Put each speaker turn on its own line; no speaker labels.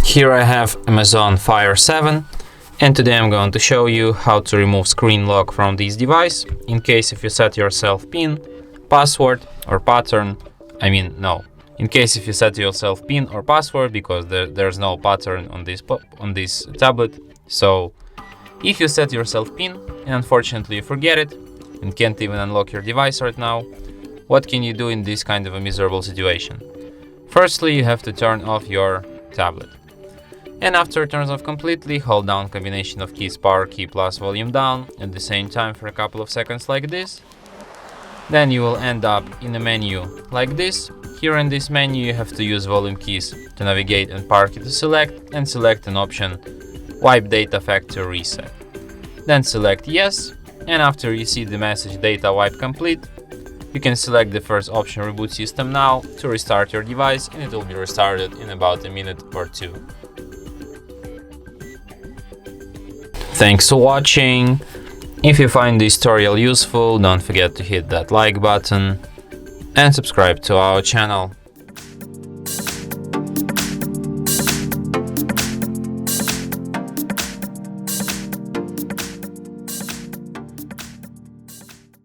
Here I have Amazon Fire 7, and today I'm going to show you how to remove screen lock from this device in case if you set yourself PIN, password or pattern. In case if you set yourself PIN or password, because there's no pattern on this tablet. So if you set yourself PIN and unfortunately you forget it and can't even unlock your device right now, what can you do in this kind of a miserable situation? Firstly, you have to turn off your tablet. And after it turns off completely, hold down combination of keys power key plus volume down at the same time for a couple of seconds like this. Then you will end up in a menu like this. Here in this menu you have to use volume keys to navigate and power key to select, and select an option wipe data factory reset. Then select yes, and after you see the message data wipe complete, you can select the first option reboot system now to restart your device, and it will be restarted in about a minute or two. Thanks for watching. If you find this tutorial useful, don't forget to hit that like button and subscribe to our channel.